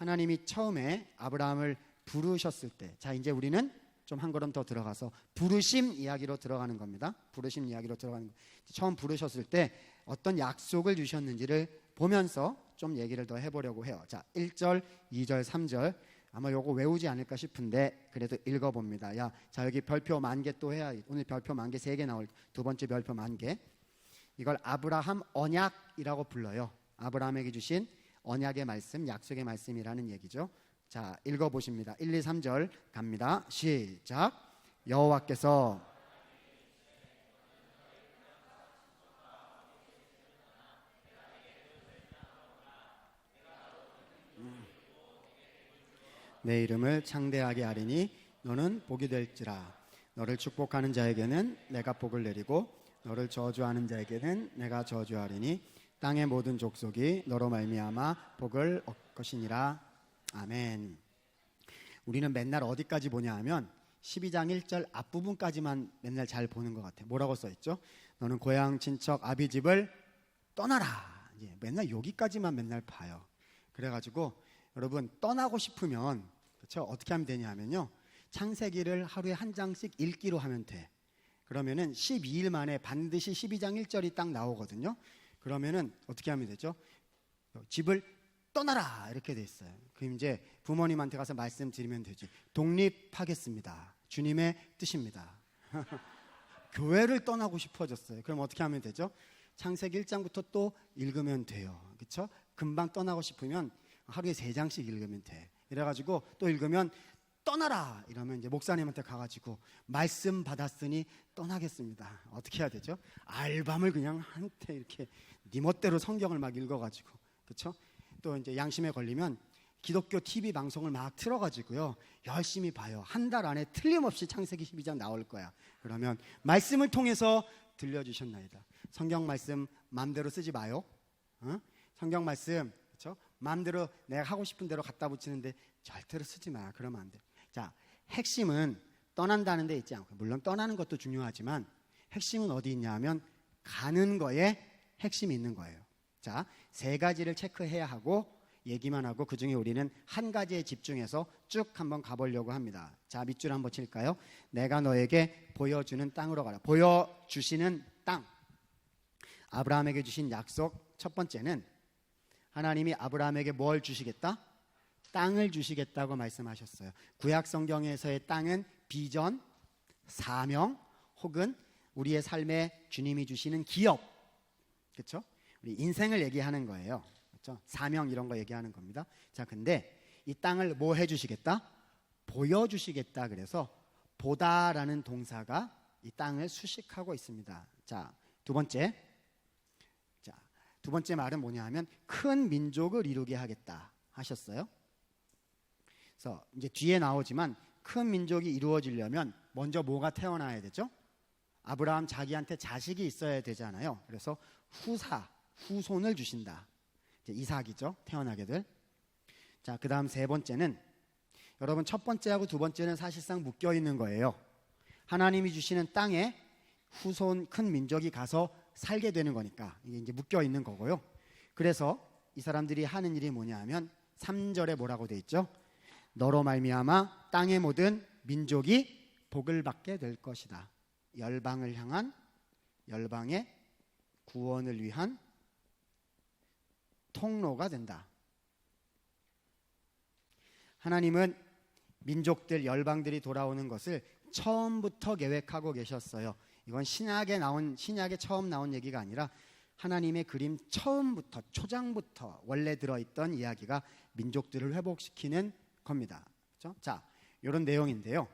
하나님이 처음에 아브라함을 부르셨을 때, 자 이제 우리는 좀 한 걸음 더 들어가서 부르심 이야기로 들어가는 겁니다. 부르심 이야기로 들어가는 거. 처음 부르셨을 때 어떤 약속을 주셨는지를 보면서 좀 얘기를 더 해보려고 해요. 자 1절, 2절, 3절 아마 요거 외우지 않을까 싶은데 그래도 읽어봅니다. 자 여기 별표 10,000개 또 해야, 오늘 별표 10,000개 3개 나올, 두 번째 별표 10,000개. 이걸 아브라함 언약이라고 불러요. 아브라함에게 주신 언약의 말씀, 약속의 말씀이라는 얘기죠. 자 읽어보십니다. 1, 2, 3절 갑니다. 시작. 여호와께서 내 이름을 창대하게 하리니 너는 복이 될지라. 너를 축복하는 자에게는 내가 복을 내리고 너를 저주하는 자에게는 내가 저주하리니 땅의 모든 족속이 너로 말미암아 복을 얻을 것이니라. 아멘. 우리는 맨날 어디까지 보냐 하면 12장 1절 앞부분까지만 맨날 잘 보는 것 같아요. 뭐라고 써있죠? 너는 고향 친척 아비집을 떠나라. 맨날 여기까지만 맨날 봐요. 그래가지고 여러분 떠나고 싶으면 그렇죠? 어떻게 하면 되냐 하면요, 창세기를 하루에 한 장씩 읽기로 하면 돼. 그러면은 12일 만에 반드시 12장 1절이 딱 나오거든요. 그러면은 어떻게 하면 되죠? 집을 떠나라 이렇게 돼 있어요. 그럼 이제 부모님한테 가서 말씀드리면 되지. 독립하겠습니다. 주님의 뜻입니다. 교회를 떠나고 싶어졌어요. 그럼 어떻게 하면 되죠? 창세기 1장부터 또 읽으면 돼요. 그렇죠? 금방 떠나고 싶으면 하루에 3장씩 읽으면 돼. 이래가지고 또 읽으면 떠나라 이러면 이제 목사님한테 가가지고 말씀 받았으니 떠나겠습니다. 어떻게 해야 되죠? 알밤을 그냥 한테 이렇게 네 멋대로 성경을 막 읽어가지고, 그렇죠? 또 이제 양심에 걸리면 기독교 TV 방송을 막 틀어가지고요 열심히 봐요. 한 달 안에 틀림없이 창세기 12장 나올 거야. 그러면 말씀을 통해서 들려주셨나이다. 성경 말씀 마음대로 쓰지 마요. 성경 말씀 그렇죠? 마음대로 내가 하고 싶은 대로 갖다 붙이는데 절대로 쓰지 마. 그러면 안 돼. 자, 핵심은 떠난다는 데 있지 않고, 물론 떠나는 것도 중요하지만 핵심은 어디 있냐 하면 가는 거에 핵심이 있는 거예요. 자, 3가지를 체크해야 하고 얘기만 하고 그중에 우리는 한 가지에 집중해서 쭉 한번 가보려고 합니다. 자, 밑줄 한번 칠까요? 내가 너에게 보여주는 땅으로 가라. 보여주시는 땅. 아브라함에게 주신 약속 첫 번째는 하나님이 아브라함에게 뭘 주시겠다? 땅을 주시겠다고 말씀하셨어요. 구약 성경에서의 땅은 비전, 사명 혹은 우리의 삶에 주님이 주시는 기업, 그렇죠? 우리 인생을 얘기하는 거예요. 그렇죠? 사명 이런 거 얘기하는 겁니다. 자, 근데 이 땅을 뭐 해주시겠다? 보여주시겠다. 그래서 보다라는 동사가 이 땅을 수식하고 있습니다. 자, 두 번째 말은 뭐냐 하면 큰 민족을 이루게 하겠다 하셨어요. 그래서 이제 뒤에 나오지만 큰 민족이 이루어지려면 먼저 뭐가 태어나야 되죠? 아브라함 자기한테 자식이 있어야 되잖아요. 그래서 후손을 주신다. 이제 이삭이죠. 태어나게 될. 자, 그 다음 3번째는 여러분 첫 번째하고 두 번째는 사실상 묶여 있는 거예요. 하나님이 주시는 땅에 후손 큰 민족이 가서 살게 되는 거니까 이게 이제 묶여 있는 거고요. 그래서 이 사람들이 하는 일이 뭐냐 하면 3절에 뭐라고 돼 있죠? 너로 말미암아 땅의 모든 민족이 복을 받게 될 것이다. 열방을 향한, 열방의 구원을 위한 통로가 된다. 하나님은 민족들, 열방들이 돌아오는 것을 처음부터 계획하고 계셨어요. 이건 신약에 처음 나온 얘기가 아니라 하나님의 그림 처음부터, 초장부터 원래 들어있던 이야기가 민족들을 회복시키는 겁니다. 그렇죠? 자, 이런 내용인데요.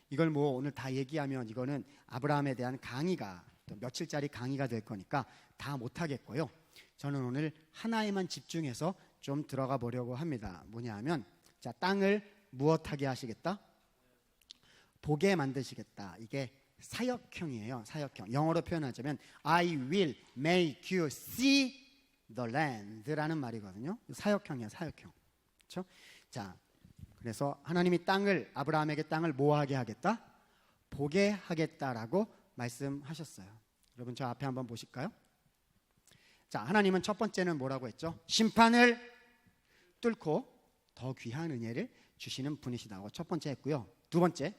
이걸 뭐 오늘 다 얘기하면 이거는 아브라함에 대한 강의가 또 며칠짜리 강의가 될 거니까 다 못하겠고요. 저는 오늘 하나에만 집중해서 좀 들어가 보려고 합니다. 뭐냐 하면, 자, 땅을 무엇하게 하시겠다? 보게 만드시겠다. 이게 사역형이에요. 사역형. 영어로 표현하자면 I will make you see the land라는 말이거든요. 사역형이에요. 사역형. 그렇죠? 자, 그래서 하나님이 아브라함에게 땅을 뭐하게 하겠다? 보게 하겠다라고 말씀하셨어요. 여러분 저 앞에 한번 보실까요? 자, 하나님은 첫 번째는 뭐라고 했죠? 심판을 뚫고 더 귀한 은혜를 주시는 분이시다고 첫 번째 했고요. 두 번째,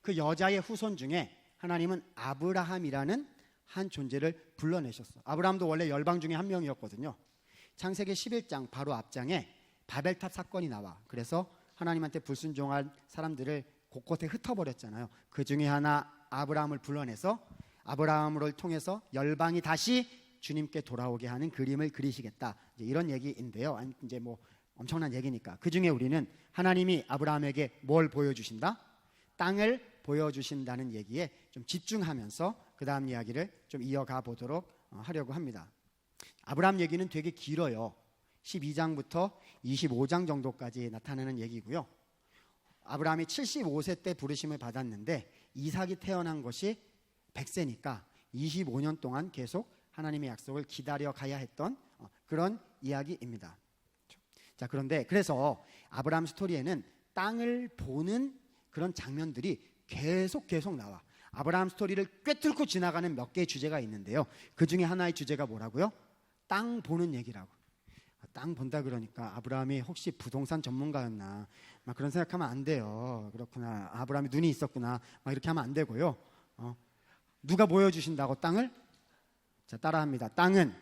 그 여자의 후손 중에 하나님은 아브라함이라는 한 존재를 불러내셨어. 아브라함도 원래 열방 중에 한 명이었거든요. 창세기 11장 바로 앞장에 바벨탑 사건이 나와. 그래서 하나님한테 불순종한 사람들을 곳곳에 흩어버렸잖아요. 그 중에 하나 아브라함을 불러내서 아브라함을 통해서 열방이 다시 주님께 돌아오게 하는 그림을 그리시겠다. 이제 이런 얘기인데요. 이제 뭐 엄청난 얘기니까. 그 중에 우리는 하나님이 아브라함에게 뭘 보여주신다? 땅을 보여주신다는 얘기에 좀 집중하면서 그 다음 이야기를 좀 이어가 보도록 하려고 합니다. 아브라함 얘기는 되게 길어요. 12장부터 25장 정도까지 나타나는 얘기고요. 아브라함이 75세 때 부르심을 받았는데 이삭이 태어난 것이 100세니까 25년 동안 계속 하나님의 약속을 기다려 가야 했던 그런 이야기입니다. 자, 그런데 그래서 아브라함 스토리에는 땅을 보는 그런 장면들이 계속 나와. 아브라함 스토리를 꿰뚫고 지나가는 몇 개의 주제가 있는데요. 그 중에 하나의 주제가 뭐라고요? 땅 보는 얘기라고. 땅 본다 그러니까 아브라함이 혹시 부동산 전문가였나 막 그런 생각하면 안 돼요. 그렇구나, 아브라함이 눈이 있었구나 막 이렇게 하면 안 되고요. 누가 보여주신다고 땅을? 자, 따라합니다. 땅은,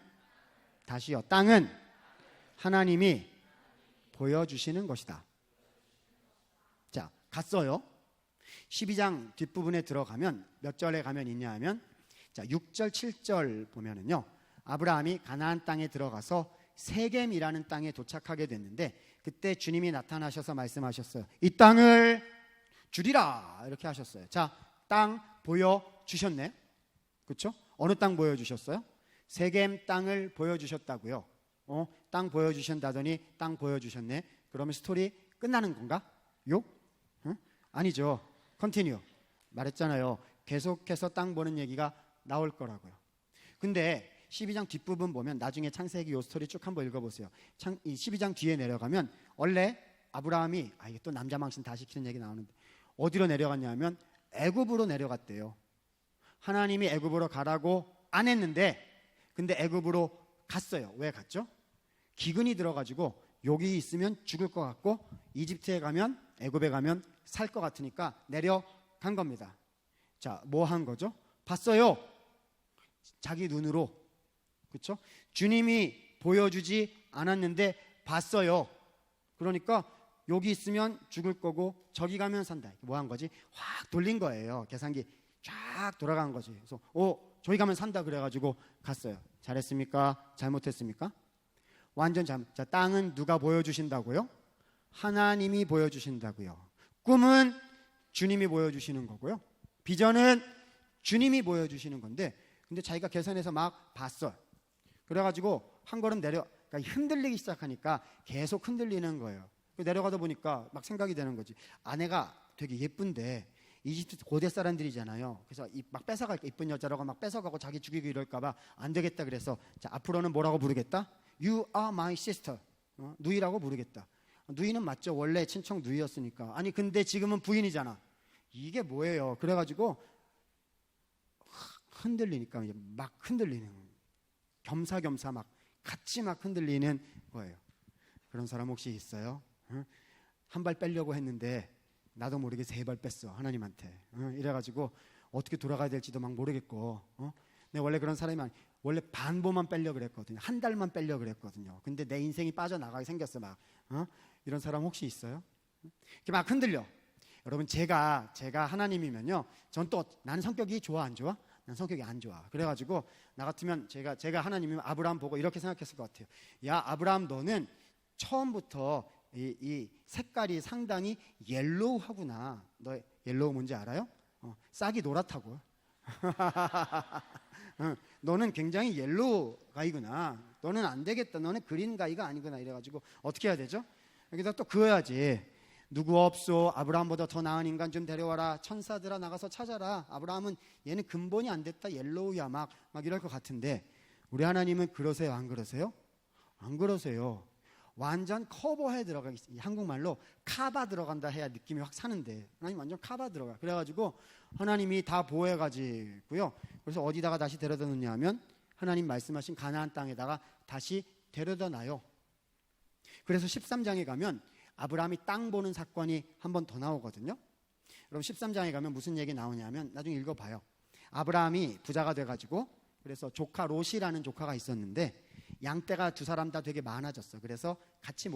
다시요, 땅은 하나님이 보여주시는 것이다. 자, 갔어요. 12장 뒷부분에 들어가면 몇 절에 가면 있냐 하면, 자, 6절 7절 보면은요, 아브라함이 가나안 땅에 들어가서 세겜이라는 땅에 도착하게 됐는데 그때 주님이 나타나셔서 말씀하셨어요. 이 땅을 주리라 이렇게 하셨어요. 자, 땅 보여주셨네. 그렇죠? 어느 땅 보여주셨어요? 세겜 땅을 보여주셨다고요. 땅 보여주신다더니 땅 보여주셨네. 그러면 스토리 끝나는 건가? 응? 아니죠. 컨티뉴. 말했잖아요. 계속해서 땅 보는 얘기가 나올 거라고요. 근데 12장 뒷부분 보면 나중에 창세기 요 스토리 쭉 한번 읽어보세요. 이 12장 뒤에 내려가면 원래 아브라함이 이게 또 남자 망신 다 시키는 얘기 나오는데 어디로 내려갔냐면 애굽으로 내려갔대요. 하나님이 애굽으로 가라고 안 했는데 근데 애굽으로 갔어요. 왜 갔죠? 기근이 들어가지고 여기 있으면 죽을 것 같고 이집트에 가면, 애굽에 가면 살 것 같으니까 내려간 겁니다. 자, 뭐 한 거죠? 봤어요. 자기 눈으로. 그렇죠? 주님이 보여주지 않았는데 봤어요. 그러니까 여기 있으면 죽을 거고 저기 가면 산다. 뭐 한 거지? 확 돌린 거예요. 계산기 쫙 돌아간 거지. 그래서 저기 가면 산다 그래가지고 갔어요. 잘했습니까? 잘못했습니까? 완전 잘못. 자, 땅은 누가 보여주신다고요? 하나님이 보여주신다고요. 꿈은 주님이 보여주시는 거고요. 비전은 주님이 보여주시는 건데 근데 자기가 계산해서 막 봤어요. 그래가지고 한 걸음 그러니까 흔들리기 시작하니까 계속 흔들리는 거예요. 내려가다 보니까 막 생각이 되는 거지. 아내가 되게 예쁜데 이집트 고대 사람들이잖아요. 그래서 막 뺏어갈까, 이쁜 여자라고 막 뺏어가고 자기 죽이고 이럴까봐 안 되겠다 그래서 자, 앞으로는 뭐라고 부르겠다? You are my sister. 누이라고 부르겠다. 누이는 맞죠. 원래 친척 누이였으니까. 아니 근데 지금은 부인이잖아. 이게 뭐예요? 그래가지고 흔들리니까 이제 막 흔들리는 거예요. 겸사겸사 막 같이 막 흔들리는 거예요. 그런 사람 혹시 있어요? 한 발 빼려고 했는데 나도 모르게 3발 뺐어 하나님한테. 이래가지고 어떻게 돌아가야 될지도 막 모르겠고. 내가 원래 그런 사람이 원래 반보만 빼려고 그랬거든요. 한 달만 빼려고 그랬거든요. 근데 내 인생이 빠져나가게 생겼어 막. 이런 사람 혹시 있어요? 이렇게 막 흔들려. 여러분 제가 하나님이면요, 전 또 나는 성격이 좋아 안 좋아? 난 성격이 안 좋아. 그래가지고 나 같으면 제가 하나님이면 아브라함 보고 이렇게 생각했을 것 같아요. 야 아브라함, 너는 처음부터 이 색깔이 상당히 옐로우하구나. 너 옐로우 뭔지 알아요? 싹이 노랗다고. 너는 굉장히 옐로우 가이구나. 너는 안 되겠다. 너는 그린 가이가 아니구나. 이래가지고 어떻게 해야 되죠? 여기다 또 그어야지. 누구 없소? 아브라함보다 더 나은 인간 좀 데려와라. 천사들아 나가서 찾아라. 아브라함은 얘는 근본이 안 됐다. 옐로우야 막 이럴 것 같은데 우리 하나님은 그러세요? 안 그러세요? 안 그러세요. 완전 커버해 들어가. 한국말로 카바 들어간다 해야 느낌이 확 사는데 하나님 완전 카바 들어가. 그래가지고 하나님이 다 보호해가지고요. 그래서 어디다가 다시 데려다 놓냐 하면 하나님 말씀하신 가나안 땅에다가 다시 데려다 놔요. 그래서 13장에 가면 아브라함이 땅 보는 사건이 한 번 더 나오거든요. 여러분 13장에 가면 무슨 얘기 나오냐면 나중에 읽어봐요. 아브라함이 부자가 돼가지고 그래서 조카 롯이라는 조카가 있었는데 양떼가 두 사람 다 되게 많아졌어. 그래서 같이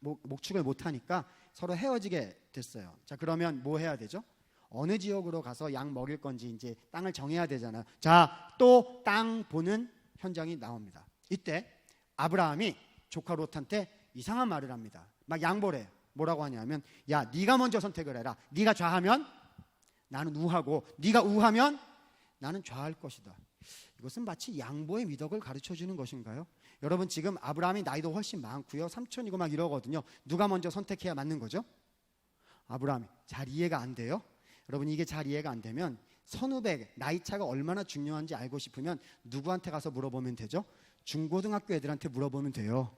목축을 못하니까 서로 헤어지게 됐어요. 자, 그러면 뭐 해야 되죠? 어느 지역으로 가서 양 먹일 건지 이제 땅을 정해야 되잖아요. 자, 또 땅 보는 현장이 나옵니다. 이때 아브라함이 조카 롯한테 이상한 말을 합니다. 막 양보래. 뭐라고 하냐면, 야, 네가 먼저 선택을 해라. 네가 좌하면 나는 우하고 네가 우하면 나는 좌할 것이다. 이것은 마치 양보의 미덕을 가르쳐주는 것인가요? 여러분 지금 아브라함이 나이도 훨씬 많고요. 삼촌이고 막 이러거든요. 누가 먼저 선택해야 맞는 거죠? 아브라함이. 잘 이해가 안 돼요? 여러분 이게 잘 이해가 안 되면 선후배 나이 차가 얼마나 중요한지 알고 싶으면 누구한테 가서 물어보면 되죠? 중고등학교 애들한테 물어보면 돼요.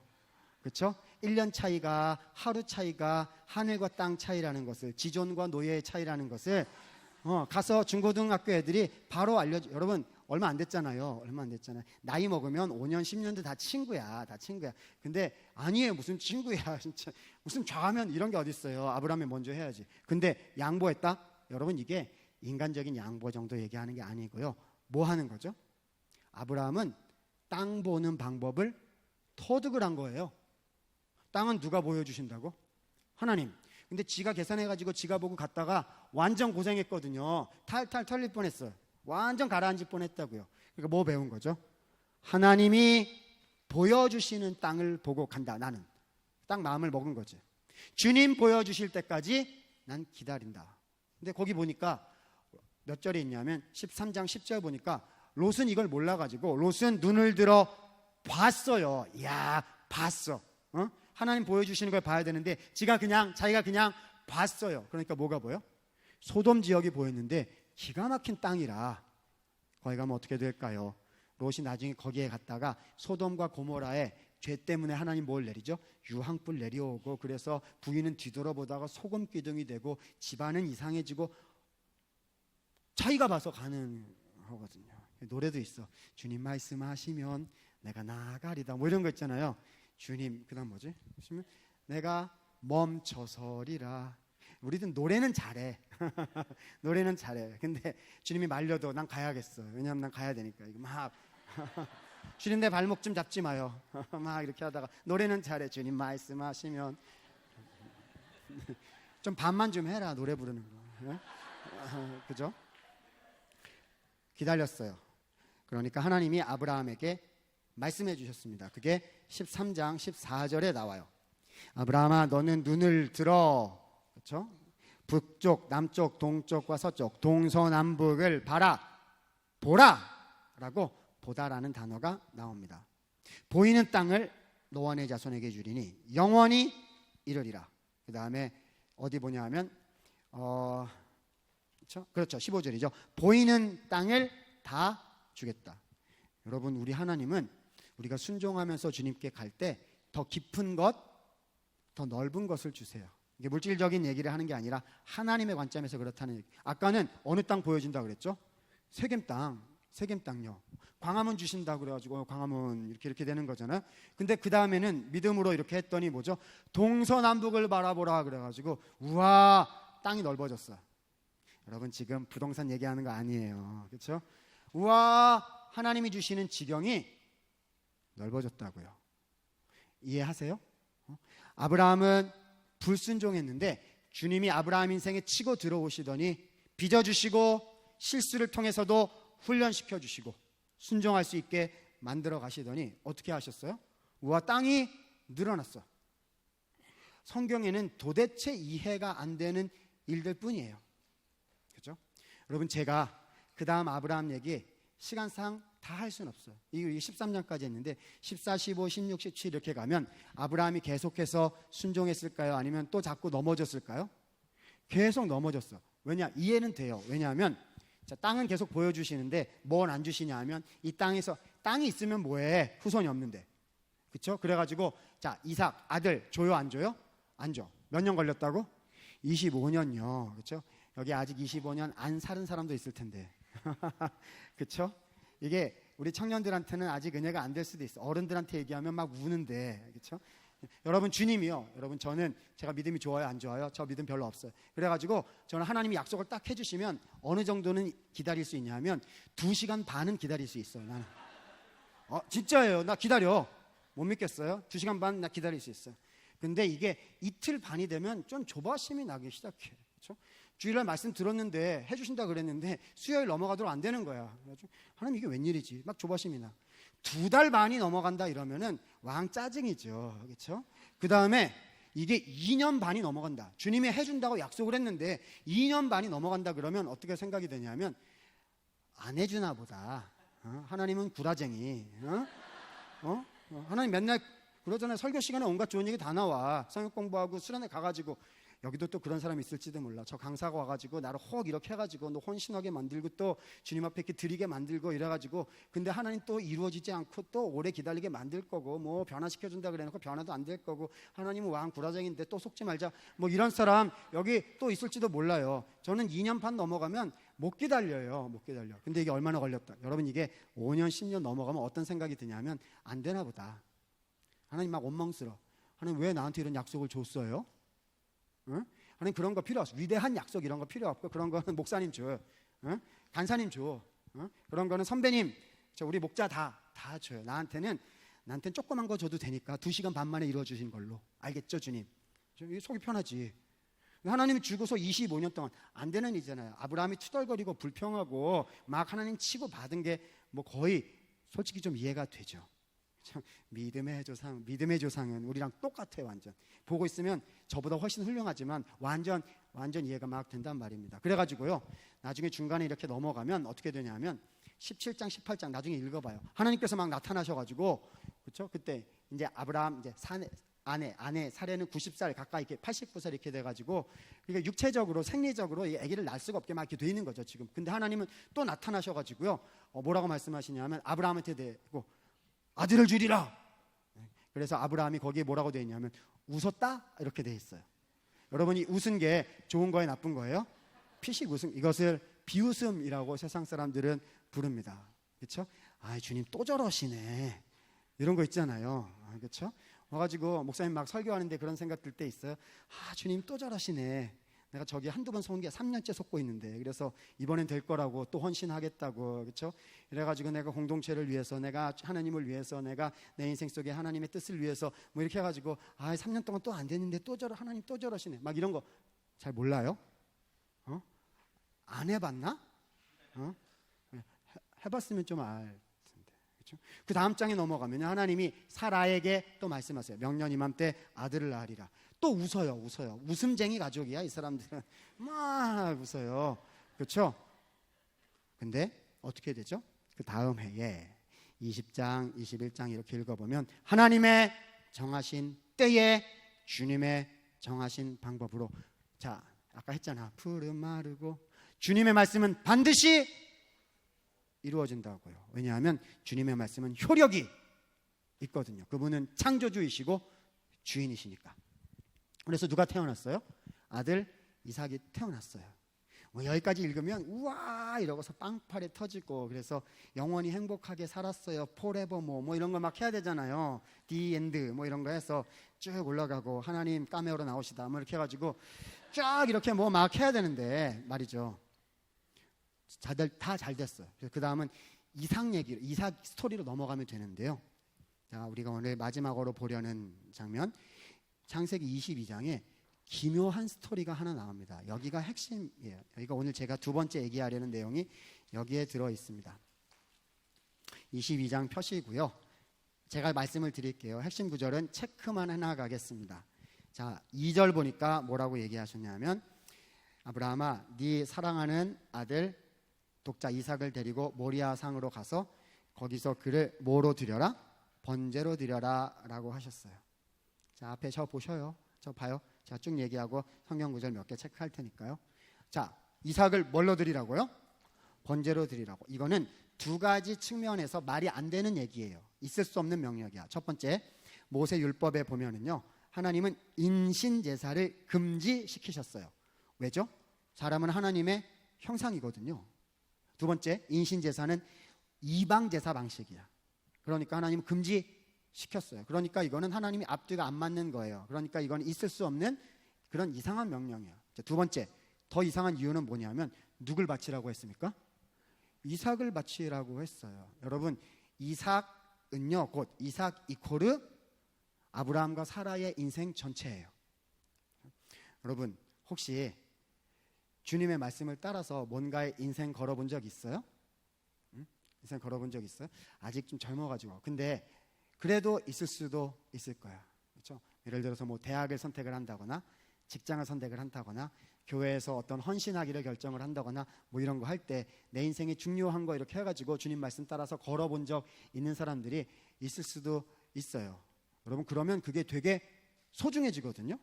그렇죠? 1년 차이가 하루 차이가 하늘과 땅 차이라는 것을 지존과 노예의 차이라는 것을 가서 중고등학교 애들이 바로 알려줘. 여러분 얼마 안 됐잖아요. 얼마 안 됐잖아요. 나이 먹으면 5년 10년도 다 친구야. 다 친구야. 근데 아니에요. 무슨 친구야. 진짜 무슨 좌하면 이런 게 어디 있어요. 아브라함이 먼저 해야지. 근데 양보했다? 여러분 이게 인간적인 양보 정도 얘기하는 게 아니고요. 뭐 하는 거죠? 아브라함은 땅 보는 방법을 터득을 한 거예요. 땅은 누가 보여주신다고? 하나님. 근데 지가 계산해가지고 지가 보고 갔다가 완전 고생했거든요. 탈탈 털릴 뻔했어요. 완전 가라앉을 뻔했다고요. 그러니까 뭐 배운 거죠? 하나님이 보여주시는 땅을 보고 간다. 나는 딱 마음을 먹은 거지. 주님 보여주실 때까지 난 기다린다. 근데 거기 보니까 몇 절에 있냐면 13장 10절 보니까 롯은 이걸 몰라가지고 롯은 눈을 들어 봤어요. 이야, 봤어. 하나님 보여주시는 걸 봐야 되는데 자기가 그냥 봤어요. 그러니까 뭐가 보여? 소돔 지역이 보였는데 기가 막힌 땅이라 거기 가면 어떻게 될까요? 롯이 나중에 거기에 갔다가 소돔과 고모라의 죄 때문에 하나님 뭘 내리죠? 유황불 내려오고 그래서 부인은 뒤돌아보다가 소금 기둥이 되고 집안은 이상해지고 자기가 봐서 가능하거든요. 노래도 있어. 주님 말씀하시면 내가 나아가리다 뭐 이런 거 있잖아요. 주님 그다음 뭐지? 내가 멈춰서리라. 우리는 노래는 잘해. 노래는 잘해. 근데 주님이 말려도 난 가야겠어. 왜냐하면 난 가야 되니까. 이거 막 주님 내 발목 좀 잡지 마요. 막 이렇게 하다가 노래는 잘해. 주님 말씀하시면 좀 반만 좀 해라. 노래 부르는 거. 그죠? 기다렸어요. 그러니까 하나님이 아브라함에게 말씀해 주셨습니다. 그게 13장 14절에 나와요. 아브라함아 너는 눈을 들어. 그렇죠? 북쪽, 남쪽, 동쪽과 서쪽, 동서남북을 보라 라고 보다라는 단어가 나옵니다. 보이는 땅을 너와 내 자손에게 주리니 영원히 이르리라. 그 다음에 어디 보냐 하면 그렇죠. 15절이죠. 보이는 땅을 다 주겠다. 여러분 우리 하나님은 우리가 순종하면서 주님께 갈 때 더 깊은 것, 더 넓은 것을 주세요. 이게 물질적인 얘기를 하는 게 아니라 하나님의 관점에서 그렇다는 얘기. 아까는 어느 땅 보여준다 그랬죠? 세겜 땅요. 광화문 주신다 그래가지고 광화문 이렇게 되는 거잖아요. 근데 그 다음에는 믿음으로 이렇게 했더니 뭐죠? 동서남북을 바라보라 그래가지고 우와 땅이 넓어졌어. 여러분 지금 부동산 얘기하는 거 아니에요. 그렇죠? 우와 하나님이 주시는 지경이 넓어졌다고요. 이해하세요? 아브라함은 불순종했는데 주님이 아브라함 인생에 치고 들어오시더니 빚어주시고 실수를 통해서도 훈련시켜 주시고 순종할 수 있게 만들어 가시더니 어떻게 하셨어요? 우와 땅이 늘어났어. 성경에는 도대체 이해가 안 되는 일들 뿐이에요. 그렇죠? 여러분 제가 그 다음 아브라함 얘기 시간상 다 할 수는 없어요. 이게 13장까지 했는데 14, 15, 16, 17 이렇게 가면 아브라함이 계속해서 순종했을까요? 아니면 또 자꾸 넘어졌을까요? 계속 넘어졌어. 왜냐? 이해는 돼요. 왜냐하면 자, 땅은 계속 보여주시는데 뭘 안 주시냐 하면 이 땅에서 땅이 있으면 뭐해? 후손이 없는데. 그렇죠? 그래가지고 자 이삭 아들 줘요 안 줘요? 안 줘. 몇 년 걸렸다고? 25년요. 그렇죠? 여기 아직 25년 안 살은 사람도 있을 텐데. 그렇죠? 이게 우리 청년들한테는 아직 은혜가 안 될 수도 있어. 어른들한테 얘기하면 막 우는데, 그렇죠? 여러분 주님이요. 여러분 저는 제가 믿음이 좋아요, 안 좋아요? 저 믿음 별로 없어요. 그래가지고 저는 하나님이 약속을 딱 해주시면 어느 정도는 기다릴 수 있냐면 2시간 반은 기다릴 수 있어요. 나는. 진짜예요. 나 기다려. 못 믿겠어요? 2시간 반 나 기다릴 수 있어요. 근데 이게 이틀 반이 되면 좀 조바심이 나기 시작해요. 그렇죠? 주일날 말씀 들었는데 해주신다 그랬는데 수요일 넘어가도록 안 되는 거야. 그래가지고 하나님 이게 웬일이지? 막 조바심이 나. 2달 반이 넘어간다 이러면은 왕 짜증이죠. 그렇죠? 그 다음에 이게 2년 반이 넘어간다. 주님이 해준다고 약속을 했는데 2년 반이 넘어간다 그러면 어떻게 생각이 되냐면 안 해주나 보다. 하나님은 구라쟁이. 하나님 맨날 그러잖아요. 설교 시간에 온갖 좋은 얘기 다 나와. 성역 공부하고 수련회 가가지고 여기도 또 그런 사람이 있을지도 몰라. 저 강사가 와가지고 나를 혹 이렇게 해가지고 너 혼신하게 만들고 또 주님 앞에 이렇게 드리게 만들고 이래가지고 근데 하나님 또 이루어지지 않고 또 오래 기다리게 만들 거고 뭐 변화시켜준다 그래놓고 변화도 안 될 거고 하나님은 왕 구라쟁인데 또 속지 말자 뭐 이런 사람 여기 또 있을지도 몰라요. 저는 2년 반 넘어가면 못 기다려요. 못 기다려. 근데 이게 얼마나 걸렸다. 여러분 이게 5년 10년 넘어가면 어떤 생각이 드냐면 안 되나 보다. 하나님 막 원망스러워. 하나님 왜 나한테 이런 약속을 줬어요? 응? 하나님 그런 거 필요 없어. 위대한 약속 이런 거 필요 없고 그런 거는 목사님 줘. 응? 간사님 줘. 응? 그런 거는 선배님, 우리 목자 다 줘요. 나한테는 조그만 거 줘도 되니까 2시간 반 만에 이루어주신 걸로. 알겠죠 주님? 속이 편하지. 하나님이 주고서 25년 동안 안 되는 일이잖아요. 아브라함이 투덜거리고 불평하고 막 하나님 치고 받은 게 뭐 거의 솔직히 좀 이해가 되죠. 믿음의 조상은 우리랑 똑같아요. 완전 보고 있으면 저보다 훨씬 훌륭하지만 완전 이해가 막 된단 말입니다. 그래가지고요 나중에 중간에 이렇게 넘어가면 어떻게 되냐면 17장 18장 나중에 읽어봐요. 하나님께서 막 나타나셔가지고 그렇죠? 그때 이제 아브라함 이제 아내 사례는 90살 가까이 이렇게 89살 이렇게 돼가지고 그러니까 육체적으로 생리적으로 이 아기를 낳을 수가 없게 막 이렇게 돼 있는 거죠 지금. 근데 하나님은 또 나타나셔가지고요 뭐라고 말씀하시냐면 아브라함한테 대고 아들을 주리라. 그래서 아브라함이 거기에 뭐라고 되어 있냐면 웃었다 이렇게 되어 있어요. 여러분이 웃은 게 좋은 거예요, 나쁜 거예요? 피식 웃음. 이것을 비웃음이라고 세상 사람들은 부릅니다. 그렇죠? 아, 주님 또 저러시네. 이런 거 있잖아요. 그렇죠? 와가지고 목사님 막 설교하는데 그런 생각 들 때 있어요. 아, 주님 또 저러시네. 내가 저기 한두 번 속은 게 3년째 속고 있는데 그래서 이번엔 될 거라고 또 헌신하겠다고 그렇죠? 이래가지고 내가 공동체를 위해서 내가 하나님을 위해서 내가 내 인생 속에 하나님의 뜻을 위해서 뭐 이렇게 해가지고 3년 동안 또 안 됐는데 또 하나님 또 저러시네 막 이런 거 잘 몰라요? 안 해봤나? 해봤으면 좀 알 텐데 그렇죠? 그 다음 장에 넘어가면 하나님이 사라에게 또 말씀하세요. 명년 이맘때 아들을 낳으리라. 또 웃어요. 웃음쟁이 가족이야 이 사람들은. 막 웃어요. 그렇죠? 근데 어떻게 되죠? 그 다음 해에 20장 21장 이렇게 읽어보면 하나님의 정하신 때에 주님의 정하신 방법으로 자 아까 했잖아. 푸른 마르고 주님의 말씀은 반드시 이루어진다고요. 왜냐하면 주님의 말씀은 효력이 있거든요. 그분은 창조주이시고 주인이시니까. 그래서 누가 태어났어요? 아들 이삭이 태어났어요. 뭐 여기까지 읽으면 우와 이러고서 빵파레 터지고 그래서 영원히 행복하게 살았어요. 포레버 뭐 이런 거 막 해야 되잖아요. 디 엔드 뭐 이런 거 해서 쭉 올라가고 하나님 까메오로 나오시다 뭐 이렇게 해가지고 쫙 이렇게 뭐 막 해야 되는데 말이죠. 다 잘 됐어요. 그 다음은 이삭 스토리로 넘어가면 되는데요. 자, 우리가 오늘 마지막으로 보려는 장면 창세기 22장에 기묘한 스토리가 하나 나옵니다. 여기가 핵심이에요. 여기가 오늘 제가 두 번째 얘기하려는 내용이 여기에 들어 있습니다. 22장 표시고요. 제가 말씀을 드릴게요. 핵심 구절은 체크만 하나 가겠습니다. 자, 2절 보니까 뭐라고 얘기하셨냐면 아브라함아 네 사랑하는 아들 독자 이삭을 데리고 모리아 상으로 가서 거기서 그를 뭐로 드려라? 번제로 드려라 라고 하셨어요. 자, 앞에 저 보셔요. 저 봐요. 제가 쭉 얘기하고 성경 구절 몇 개 체크할 테니까요. 자, 이삭을 뭘로 드리라고요? 번제로 드리라고. 이거는 두 가지 측면에서 말이 안 되는 얘기예요. 있을 수 없는 명령이야. 첫 번째, 모세 율법에 보면은요. 하나님은 인신 제사를 금지시키셨어요. 왜죠? 사람은 하나님의 형상이거든요. 두 번째, 인신 제사는 이방 제사 방식이야. 그러니까 하나님은 금지 시켰어요. 그러니까 이거는 하나님이 앞뒤가 안 맞는 거예요. 그러니까 이건 있을 수 없는 그런 이상한 명령이에요. 두 번째, 더 이상한 이유는 뭐냐면 누굴 바치라고 했습니까? 이삭을 바치라고 했어요. 여러분, 이삭은요, 곧 이삭 이코르 아브라함과 사라의 인생 전체예요. 여러분, 혹시 주님의 말씀을 따라서 뭔가의 인생 걸어본 적 있어요? 인생 걸어본 적 있어요? 아직 좀 젊어가지고. 근데 그래도 있을 수도 있을 거야. 그렇죠? 예를 들어서 뭐 대학을 선택을 한다거나 직장을 선택을 한다거나 교회에서 어떤 헌신하기를 결정을 한다거나 뭐 이런 거 할 때 내 인생이 중요한 거 이렇게 해가지고 주님 말씀 따라서 걸어본 적 있는 사람들이 있을 수도 있어요. 여러분, 그러면 그게 되게 소중해지거든요.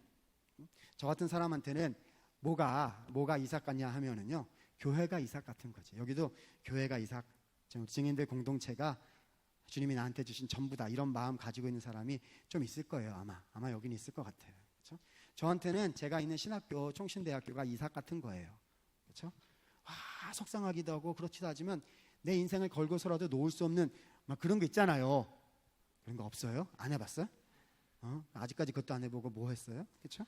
저 같은 사람한테는 뭐가 이삭 같냐 하면은요, 교회가 이삭 같은 거지. 여기도 교회가 이삭, 증인들 공동체가 주님이 나한테 주신 전부다, 이런 마음 가지고 있는 사람이 좀 있을 거예요. 아마 여기는 있을 것 같아요. 그렇죠? 저한테는 제가 있는 신학교, 총신대학교가 이삭 같은 거예요. 그렇죠? 속상하기도 하고 그렇지도 하지만 내 인생을 걸고서라도 놓을 수 없는 막 그런 거 있잖아요. 그런 거 없어요? 안 해봤어요? 아직까지 그것도 안 해보고 뭐 했어요? 그렇죠?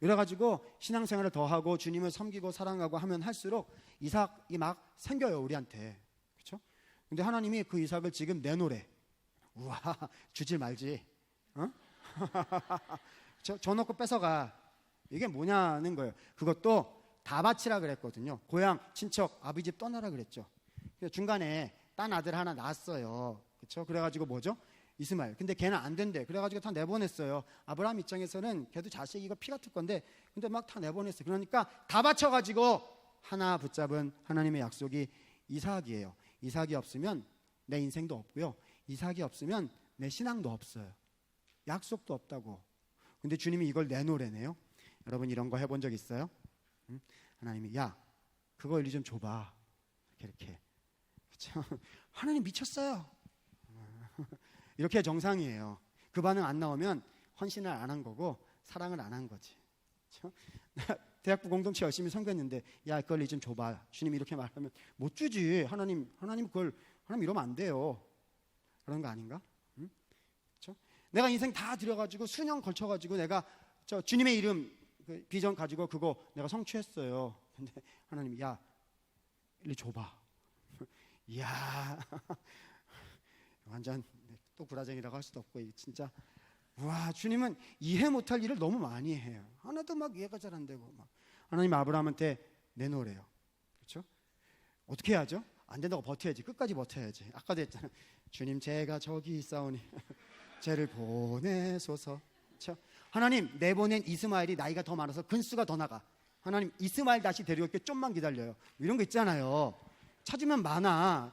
이래가지고 신앙생활을 더 하고 주님을 섬기고 사랑하고 하면 할수록 이삭이 막 생겨요, 우리한테. 그렇죠? 근데 하나님이 그 이삭을 지금 내놓으래. 우와, 주질 말지. 저 놓고 뺏어가. 이게 뭐냐는 거예요. 그것도 다 바치라 그랬거든요. 고향, 친척, 아버지 집 떠나라 그랬죠. 중간에 딴 아들 하나 낳았어요. 그렇죠? 그래가지고 뭐죠? 이스마엘. 근데 걔는 안 된대. 그래가지고 다 내보냈어요. 아브라함 입장에서는 걔도 자식 이거 피 같을 건데, 근데 막 다 내보냈어요. 그러니까 다 바쳐가지고 하나 붙잡은 하나님의 약속이 이삭이에요. 이삭이 없으면 내 인생도 없고요. 이삭이 없으면 내 신앙도 없어요. 약속도 없다고. 근데 주님이 이걸 내놓으래네요. 여러분, 이런 거 해본 적 있어요? 하나님이 야, 그거 일리 좀 줘봐. 이렇게. 그렇죠? 하나님 미쳤어요. 이렇게 정상이에요. 그 반응 안 나오면 헌신을 안 한 거고 사랑을 안 한 거지. 그렇죠? 대학부 공동체 열심히 섬겼는데 야, 그걸 좀 줘봐. 주님 이렇게 말하면 못 주지. 하나님 그걸 하나님 이러면 안 돼요. 그런 거 아닌가? 응? 그렇죠? 내가 인생 다 들여가지고 수년 걸쳐가지고 내가 저 주님의 이름 그 비전 가지고 그거 내가 성취했어요. 근데 하나님이 야, 일리 줘봐. 이야, 완전 또 구라쟁이라고 할 수도 없고 진짜 와, 주님은 이해 못할 일을 너무 많이 해요. 하나도 막 이해가 잘 안 되고 막 하나님 아브라함한테 내놓으래요. 그렇죠? 어떻게 해야죠? 안 된다고 버텨야지. 끝까지 버텨야지. 아까도 했잖아요. 주님, 제가 저기 있사오니 쟤를 보내소서. 그렇죠? 하나님, 내보낸 이스마엘이 나이가 더 많아서 근수가 더 나가. 하나님, 이스마엘 다시 데려올게. 좀만 기다려요. 이런 거 있잖아요. 찾으면 많아.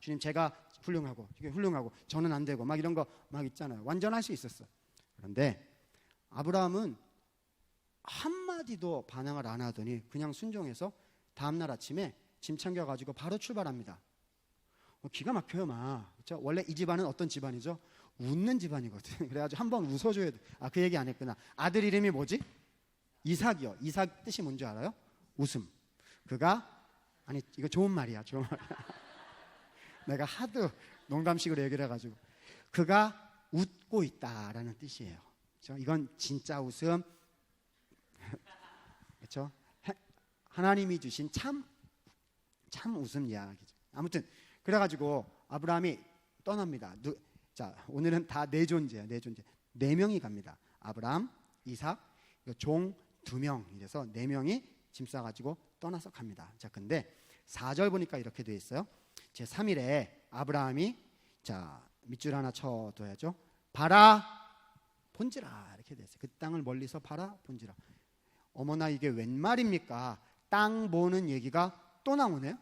주님, 제가 훌륭하고 저는 안 되고 막 이런 거 막 있잖아요. 완전할 수 있었어. 그런데 아브라함은 한마디도 반항을 안 하더니 그냥 순종해서 다음날 아침에 짐 챙겨가지고 바로 출발합니다. 기가 막혀요. 막. 그렇죠? 원래 이 집안은 어떤 집안이죠? 웃는 집안이거든. 그래가지고 한번 웃어줘야 돼. 그 얘기 안 했구나. 아들 이름이 뭐지? 이삭이요. 이삭 뜻이 뭔지 알아요? 웃음. 아니 이거 좋은 말이야. 내가 하도 농담식으로 얘기를 해가지고 그가 웃고 있다라는 뜻이에요. 그렇죠? 이건 진짜 웃음. 그렇죠? 하나님이 주신 참 웃음 이야기죠. 아무튼 그래가지고 아브라함이 떠납니다. 자, 오늘은 다 네 존재야. 네 명이 갑니다. 아브라함, 이삭, 종 2명 이래서 4명이 짐 싸가지고 떠나서 갑니다. 자, 근데 4절 보니까 이렇게 돼 있어요. 제 3일에 아브라함이 자, 밑줄 하나 쳐둬야죠. 봐라 본지라 이렇게 돼 있어요. 그 땅을 멀리서 봐라 본지라. 어머나, 이게 웬 말입니까? 땅 보는 얘기가 또 나오네요.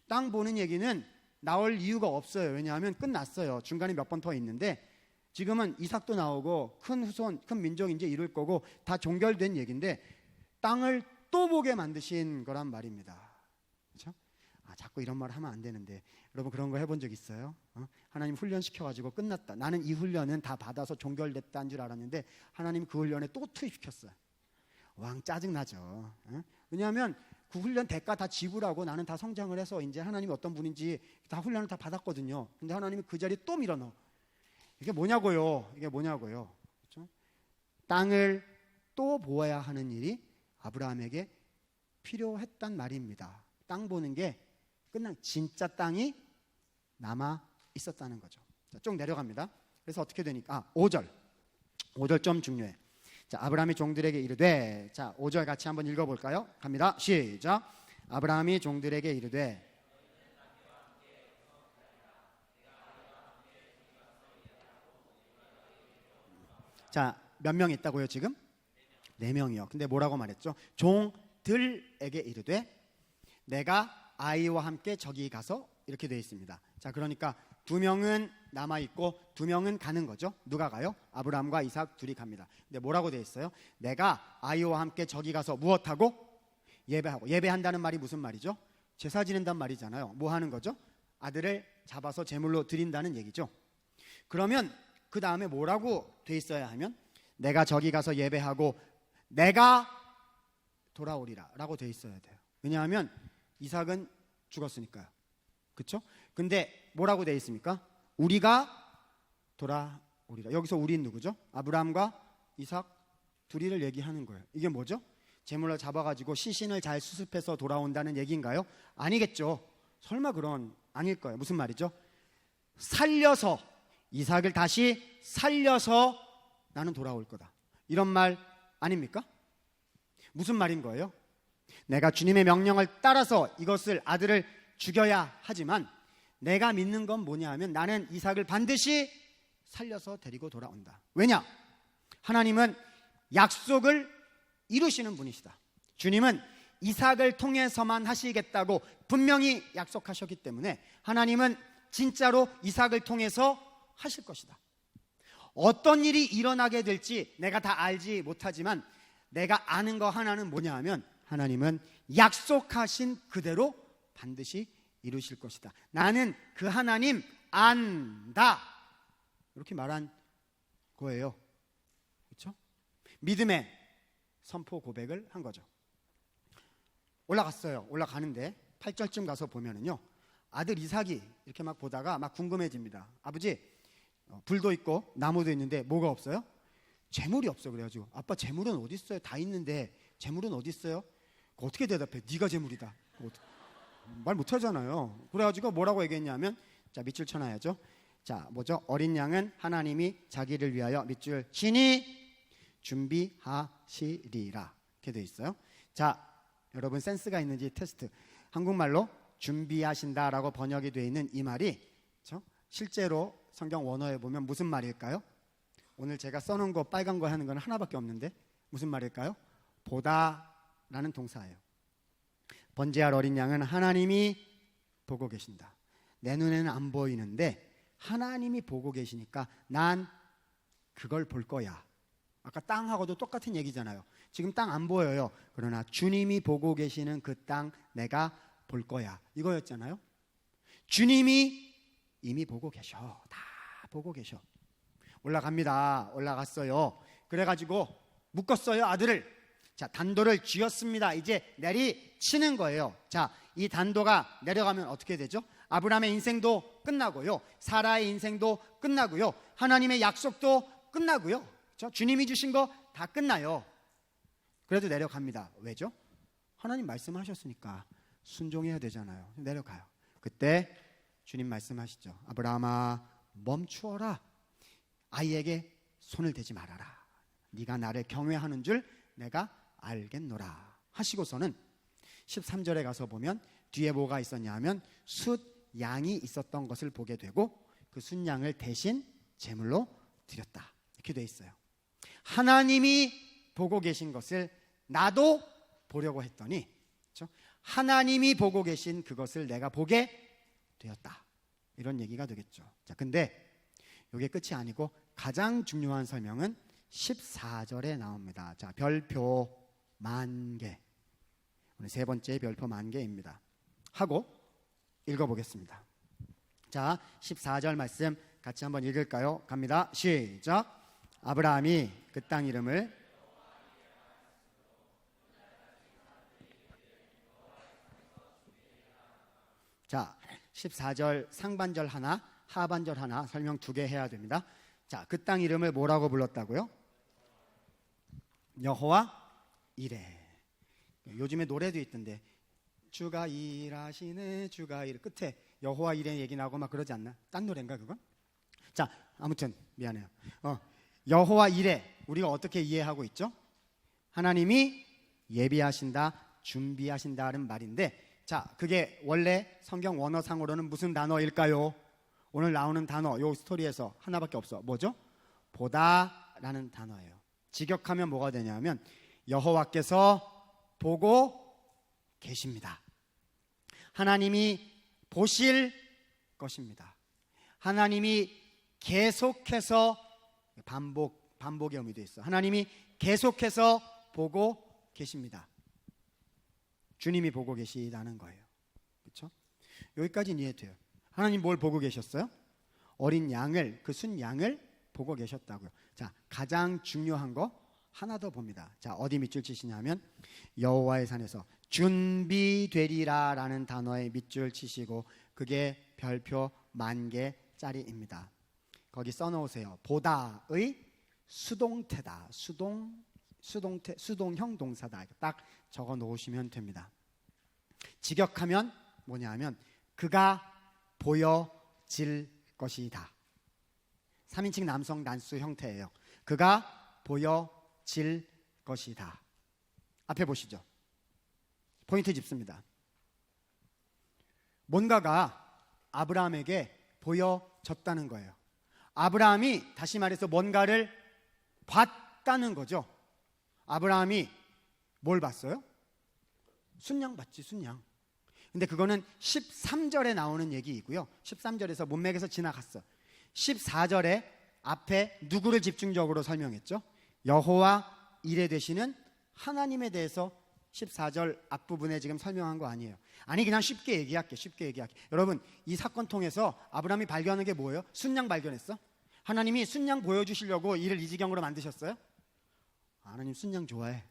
땅 보는 얘기는 나올 이유가 없어요. 왜냐하면 끝났어요. 중간에 몇 번 더 있는데 지금은 이삭도 나오고 큰 후손, 큰 민족이 이제 이룰 거고 다 종결된 얘기인데 땅을 또 보게 만드신 거란 말입니다. 그렇죠? 자꾸 이런 말 하면 안 되는데 여러분, 그런 거 해본 적 있어요? 하나님 훈련 시켜가지고 끝났다. 나는 이 훈련은 다 받아서 종결됐다는 줄 알았는데 하나님 그 훈련에 또 투입시켰어요. 왕 짜증나죠. 왜냐하면 그 훈련 대가 다 지불하고 나는 다 성장을 해서 이제 하나님이 어떤 분인지 다 훈련을 다 받았거든요. 근데 하나님이 그 자리에 또 밀어넣어. 이게 뭐냐고요? 이게 뭐냐고요? 그렇죠? 땅을 또 보아야 하는 일이 아브라함에게 필요했단 말입니다. 땅 보는 게 끝난 진짜 땅이 남아 있었다는 거죠. 자, 쭉 내려갑니다. 그래서 어떻게 되니까 5절 좀 중요해. 자, 아브라함이 종들에게 이르되, 자, 5절 같이 한번 읽어볼까요? 갑니다. 시작. 아브라함이 종들에게 이르되. 자, 몇 명 있다고요 지금? 4명이요. 근데 뭐라고 말했죠? 종들에게 이르되 내가 아이와 함께 저기 가서, 이렇게 되어 있습니다. 자, 그러니까 2명은 남아있고 2명은 가는 거죠. 누가 가요? 아브라함과 이삭 둘이 갑니다. 근데 뭐라고 되어 있어요? 내가 아이와 함께 저기 가서 무엇하고? 예배하고. 예배한다는 말이 무슨 말이죠? 제사 지낸단 말이잖아요. 뭐 하는 거죠? 아들을 잡아서 제물로 드린다는 얘기죠. 그러면 그 다음에 뭐라고 돼 있어야 하면, 내가 저기 가서 예배하고 내가 돌아오리라 라고 돼 있어야 돼요. 왜냐하면 이삭은 죽었으니까요. 그렇죠? 근데 뭐라고 돼 있습니까? 우리가 돌아오리라. 여기서 우리는 누구죠? 아브라함과 이삭 둘이를 얘기하는 거예요. 이게 뭐죠? 제물로 잡아가지고 시신을 잘 수습해서 돌아온다는 얘기인가요? 아니겠죠. 설마 그런, 아닐 거예요. 무슨 말이죠? 살려서, 이삭을 다시 살려서 나는 돌아올 거다, 이런 말 아닙니까? 무슨 말인 거예요? 내가 주님의 명령을 따라서 이것을, 아들을 죽여야 하지만 내가 믿는 건 뭐냐 하면 나는 이삭을 반드시 살려서 데리고 돌아온다. 왜냐? 하나님은 약속을 이루시는 분이시다. 주님은 이삭을 통해서만 하시겠다고 분명히 약속하셨기 때문에 하나님은 진짜로 이삭을 통해서 하실 것이다. 어떤 일이 일어나게 될지 내가 다 알지 못하지만 내가 아는 거 하나는 뭐냐 하면 하나님은 약속하신 그대로 반드시 이루실 것이다. 나는 그 하나님 안다. 이렇게 말한 거예요. 그렇죠? 믿음의 선포 고백을 한 거죠. 올라갔어요. 올라가는데 8절쯤 가서 보면은요, 아들 이삭이 이렇게 막 보다가 막 궁금해집니다. 아버지, 불도 있고 나무도 있는데 뭐가 없어요? 재물이 없어. 그래가지고 아빠, 재물은 어디 있어요? 다 있는데 재물은 어디 있어요? 어떻게 대답해? 네가 재물이다. 말 못하잖아요. 그래가지고 뭐라고 얘기했냐면, 자, 밑줄 쳐놔야죠. 자, 뭐죠? 어린 양은 하나님이 자기를 위하여 밑줄 치니 준비하시리라, 이렇게 돼 있어요. 자, 여러분 센스가 있는지 테스트. 한국말로 준비하신다라고 번역이 되어 있는 이 말이, 그렇죠? 실제로 성경 원어에 보면 무슨 말일까요? 오늘 제가 써놓은 거 빨간 거 하는 건 하나밖에 없는데 무슨 말일까요? 보다라는 동사예요. 번제할 어린 양은 하나님이 보고 계신다. 내 눈에는 안 보이는데 하나님이 보고 계시니까 난 그걸 볼 거야. 아까 땅하고도 똑같은 얘기잖아요. 지금 땅 안 보여요. 그러나 주님이 보고 계시는 그 땅 내가 볼 거야, 이거였잖아요. 주님이 이미 보고 계셔. 다 보고 계셔. 올라갑니다. 올라갔어요. 그래가지고 묶었어요, 아들을. 자, 단도를 쥐었습니다. 이제 내리치는 거예요. 자, 이 단도가 내려가면 어떻게 되죠? 아브라함의 인생도 끝나고요, 사라의 인생도 끝나고요, 하나님의 약속도 끝나고요. 그렇죠? 주님이 주신 거 다 끝나요. 그래도 내려갑니다. 왜죠? 하나님 말씀하셨으니까 순종해야 되잖아요. 내려가요. 그때 주님 말씀하시죠. 아브라함아, 멈추어라. 아이에게 손을 대지 말아라. 네가 나를 경외하는 줄 내가 알겠노라 하시고서는 13절에 가서 보면 뒤에 뭐가 있었냐 하면 숫양이 있었던 것을 보게 되고 그 숫양을 대신 제물로 드렸다, 이렇게 돼 있어요. 하나님이 보고 계신 것을 나도 보려고 했더니, 그렇죠? 하나님이 보고 계신 그것을 내가 보게 되었다, 이런 얘기가 되겠죠. 자, 근데 이게 끝이 아니고 가장 중요한 설명은 14절에 나옵니다. 자, 별표 10,000개. 오늘 세 번째 별표 10,000개입니다. 하고 읽어보겠습니다. 자, 14절 말씀 같이 한번 읽을까요? 갑니다. 시작. 아브라함이 그 땅 이름을 자, 14절 상반절 하나, 하반절 하나 설명 2개 해야 됩니다. 자, 그 땅 이름을 뭐라고 불렀다고요? 여호와 이레. 요즘에 노래도 있던데 주가 일하시네, 주가 일, 끝에 여호와 이레 얘기 나오고 막 그러지 않나? 딴 노래인가 그건? 자, 아무튼 미안해요. 여호와 이레, 우리가 어떻게 이해하고 있죠? 하나님이 예비하신다, 준비하신다는 말인데, 자, 그게 원래 성경 원어상으로는 무슨 단어일까요? 오늘 나오는 단어, 요 스토리에서 하나밖에 없어. 뭐죠? 보다라는 단어예요. 직역하면 뭐가 되냐면 여호와께서 보고 계십니다. 하나님이 보실 것입니다. 하나님이 계속해서 반복의 의미도 있어. 하나님이 계속해서 보고 계십니다. 주님이 보고 계시다는 거예요. 그렇죠? 여기까지는 이해돼요. 하나님 뭘 보고 계셨어요? 어린 양을, 그 순양을 보고 계셨다고요. 자, 가장 중요한 거 하나 더 봅니다. 자, 어디 밑줄 치시냐면 여호와의 산에서 준비되리라라는 단어에 밑줄 치시고, 그게 별표 10,000개짜리입니다. 거기 써놓으세요. 보다의 수동태다. 수동형 동사다. 딱 적어 놓으시면 됩니다. 직역하면 뭐냐면 그가 보여질 것이다. 3인칭 남성 단수 형태예요. 그가 보여질 것이다. 앞에 보시죠. 포인트 짚습니다. 뭔가가 아브라함에게 보여졌다는 거예요. 아브라함이 다시 말해서 뭔가를 봤다는 거죠. 아브라함이 뭘 봤어요? 순양 봤지, 순양. 근데 그거는 13절에 나오는 얘기이고요. 13절에서 문맥에서 지나갔어. 14절에 앞에 누구를 집중적으로 설명했죠? 여호와 이레 되시는 하나님에 대해서 14절 앞부분에 지금 설명한 거 아니에요. 아니, 그냥 쉽게 얘기할게. 여러분, 이 사건 통해서 아브라함이 발견한 게 뭐예요? 순양 발견했어? 하나님이 순양 보여주시려고 이를 이 지경으로 만드셨어요? 하나님 순양 좋아해.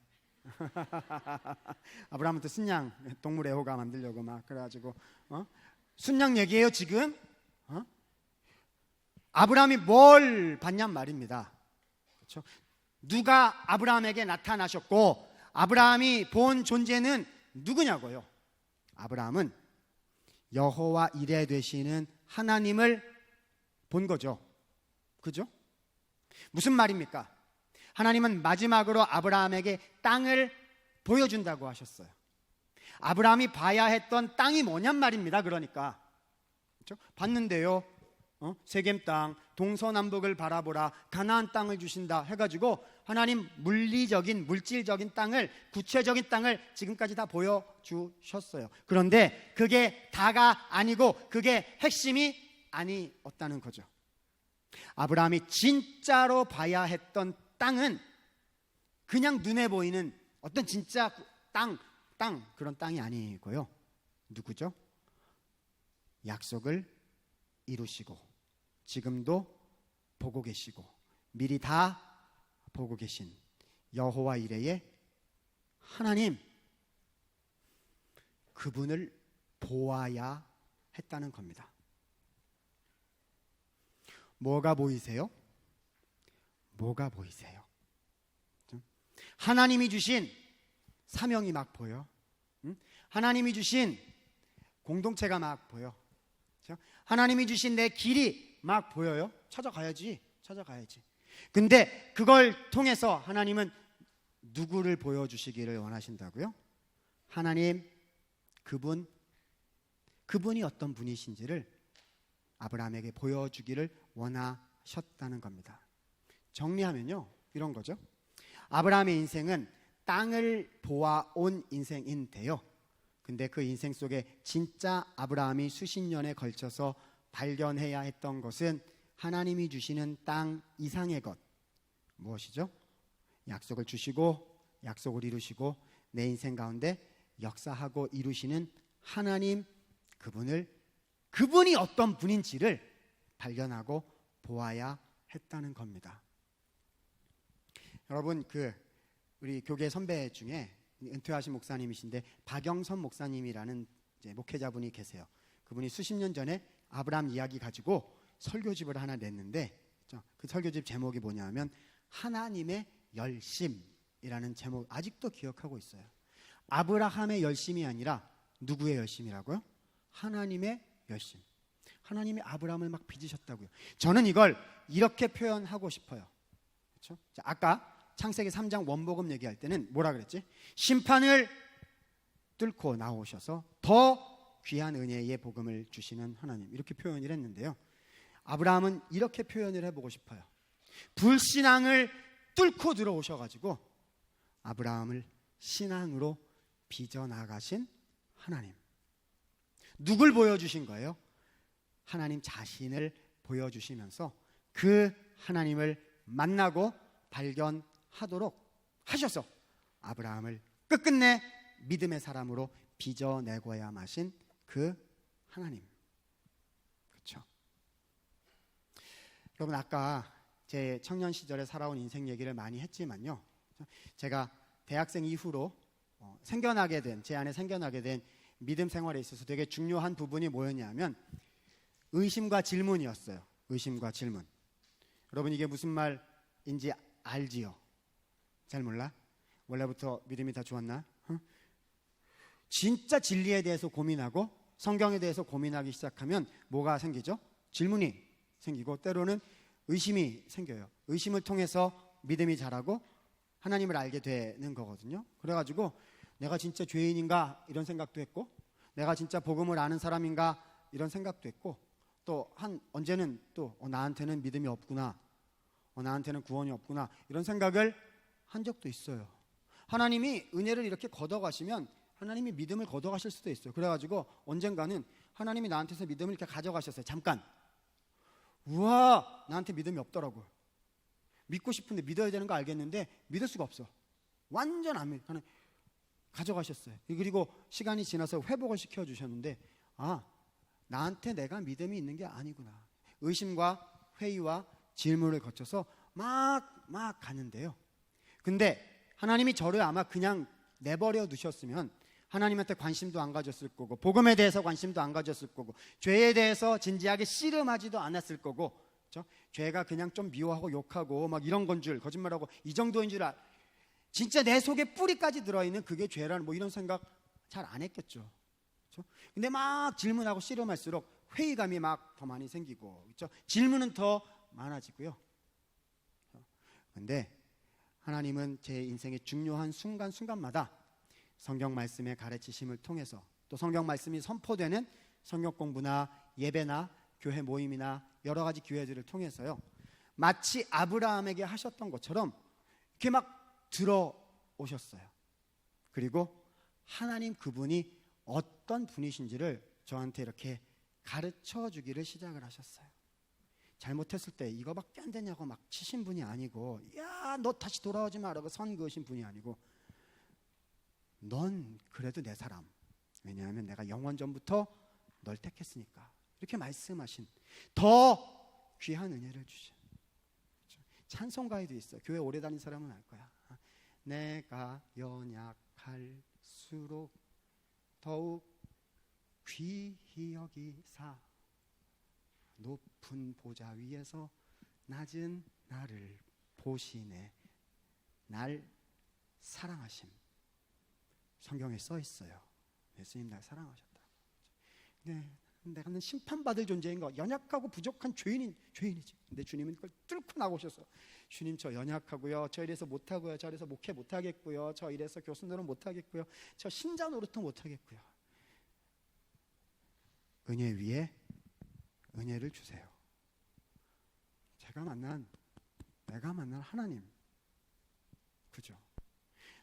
아브라함한테 순양 동물 애호가 만들려고 막 그래가지고 순양 얘기예요 지금. 아브라함이 뭘 봤냔 말입니다. 그렇죠? 누가 아브라함에게 나타나셨고 아브라함이 본 존재는 누구냐고요? 아브라함은 여호와 이레 되시는 하나님을 본 거죠. 그죠? 무슨 말입니까? 하나님은 마지막으로 아브라함에게 땅을 보여준다고 하셨어요. 아브라함이 봐야 했던 땅이 뭐냔 말입니다. 그러니까 그렇죠? 봤는데요. 세겜 땅, 동서남북을 바라보라, 가나안 땅을 주신다 해가지고 하나님 물질적인 땅을, 구체적인 땅을 지금까지 다 보여주셨어요. 그런데 그게 다가 아니고 그게 핵심이 아니었다는 거죠. 아브라함이 진짜로 봐야 했던 땅은 그냥 눈에 보이는 어떤 진짜 땅 그런 땅이 아니고요. 누구죠? 약속을 이루시고 지금도 보고 계시고 미리 다 보고 계신 여호와 이레의 하나님, 그분을 보아야 했다는 겁니다. 뭐가 보이세요? 뭐가 보이세요? 하나님이 주신 사명이 막 보여. 하나님이 주신 공동체가 막 보여. 하나님이 주신 내 길이 막 보여요. 찾아가야지. 근데 그걸 통해서 하나님은 누구를 보여주시기를 원하신다고요? 하나님, 그분이 어떤 분이신지를 아브라함에게 보여주기를 원하셨다는 겁니다. 정리하면요, 이런 거죠. 아브라함의 인생은 땅을 보아온 인생인데요. 근데 그 인생 속에 진짜 아브라함이 수십 년에 걸쳐서 발견해야 했던 것은 하나님이 주시는 땅 이상의 것. 무엇이죠? 약속을 주시고 약속을 이루시고 내 인생 가운데 역사하고 이루시는 하나님, 그분이 어떤 분인지를 발견하고 보아야 했다는 겁니다. 여러분, 우리 교계 선배 중에 은퇴하신 목사님이신데 박영선 목사님이라는 목회자분이 계세요. 그분이 수십 년 전에 아브라함 이야기 가지고 설교집을 하나 냈는데 그 설교집 제목이 뭐냐면 하나님의 열심이라는 제목, 아직도 기억하고 있어요. 아브라함의 열심이 아니라 누구의 열심이라고요? 하나님의 열심. 하나님이 아브라함을 막 빚으셨다고요. 저는 이걸 이렇게 표현하고 싶어요. 그렇죠? 자, 아까 창세기 3장 원복음 얘기할 때는 뭐라 그랬지? 심판을 뚫고 나오셔서 더 귀한 은혜의 복음을 주시는 하나님, 이렇게 표현을 했는데요. 아브라함은 이렇게 표현을 해보고 싶어요. 불신앙을 뚫고 들어오셔가지고 아브라함을 신앙으로 빚어나가신 하나님. 누굴 보여주신 거예요? 하나님 자신을 보여주시면서 그 하나님을 만나고 발견하도록 하셔서 아브라함을 끝끝내 믿음의 사람으로 빚어내고야 마신 그 하나님. 그렇죠? 여러분, 아까 제 청년 시절에 살아온 인생 얘기를 많이 했지만요, 제가 대학생 이후로 제 안에 생겨나게 된 믿음 생활에 있어서 되게 중요한 부분이 뭐였냐면 의심과 질문이었어요. 의심과 질문. 여러분, 이게 무슨 말인지 알지요? 잘 몰라? 원래부터 믿음이 다 좋았나? 진짜 진리에 대해서 고민하고 성경에 대해서 고민하기 시작하면 뭐가 생기죠? 질문이 생기고 때로는 의심이 생겨요. 의심을 통해서 믿음이 자라고 하나님을 알게 되는 거거든요. 그래가지고 내가 진짜 죄인인가 이런 생각도 했고, 내가 진짜 복음을 아는 사람인가 이런 생각도 했고, 또 언제는 또 나한테는 믿음이 없구나, 나한테는 구원이 없구나 이런 생각을 한 적도 있어요. 하나님이 은혜를 이렇게 걷어가시면 하나님이 믿음을 걷어가실 수도 있어요. 그래가지고 언젠가는 하나님이 나한테서 믿음을 이렇게 가져가셨어요. 잠깐. 우와, 나한테 믿음이 없더라고요. 믿고 싶은데, 믿어야 되는 거 알겠는데 믿을 수가 없어. 완전 안 믿어. 가져가셨어요. 그리고 시간이 지나서 회복을 시켜주셨는데, 나한테 내가 믿음이 있는 게 아니구나. 의심과 회의와 질문을 거쳐서 막 가는데요. 근데 하나님이 저를 아마 그냥 내버려 두셨으면 하나님한테 관심도 안 가졌을 거고, 복음에 대해서 관심도 안 가졌을 거고, 죄에 대해서 진지하게 씨름하지도 않았을 거고, 그렇죠? 죄가 그냥 좀 미워하고 욕하고 막 이런 건 줄, 거짓말하고 이 정도인 줄 진짜 내 속에 뿌리까지 들어있는 그게 죄라는 이런 생각 잘 안 했겠죠. 그렇죠? 근데 막 질문하고 씨름할수록 회의감이 막 더 많이 생기고, 그렇죠? 질문은 더 많아지고요. 근데 하나님은 제 인생의 중요한 순간순간마다 성경 말씀의 가르치심을 통해서, 또 성경 말씀이 선포되는 성경 공부나 예배나 교회 모임이나 여러 가지 기회들을 통해서요, 마치 아브라함에게 하셨던 것처럼 이렇게 막 들어오셨어요. 그리고 하나님 그분이 어떤 분이신지를 저한테 이렇게 가르쳐 주기를 시작을 하셨어요. 잘못했을 때 이거밖에 안 되냐고 막 치신 분이 아니고, 야, 너 다시 돌아오지 마라고 선 그으신 분이 아니고, 넌 그래도 내 사람, 왜냐하면 내가 영원 전부터 널 택했으니까, 이렇게 말씀하신 더 귀한 은혜를 주신, 찬송가에도 있어요. 교회 오래 다닌 사람은 알 거야. 내가 연약할수록 더욱 귀히 여기사 높은 보좌 위에서 낮은 나를 보시네, 날 사랑하심. 성경에 써 있어요. 예수님 날 사랑하셨다. 내가는 심판받을 존재인 거, 연약하고 부족한 죄인이지. 근데 주님은 그걸 뚫고 나오셔서, 주님 저 연약하고요, 저 이래서 못하고요, 저 이래서 목회 못하겠고요, 저 이래서 교수 노릇 못하겠고요, 저 신자 노릇도 못하겠고요, 은혜 위에 은혜를 주세요. 내가 만난 하나님. 그죠?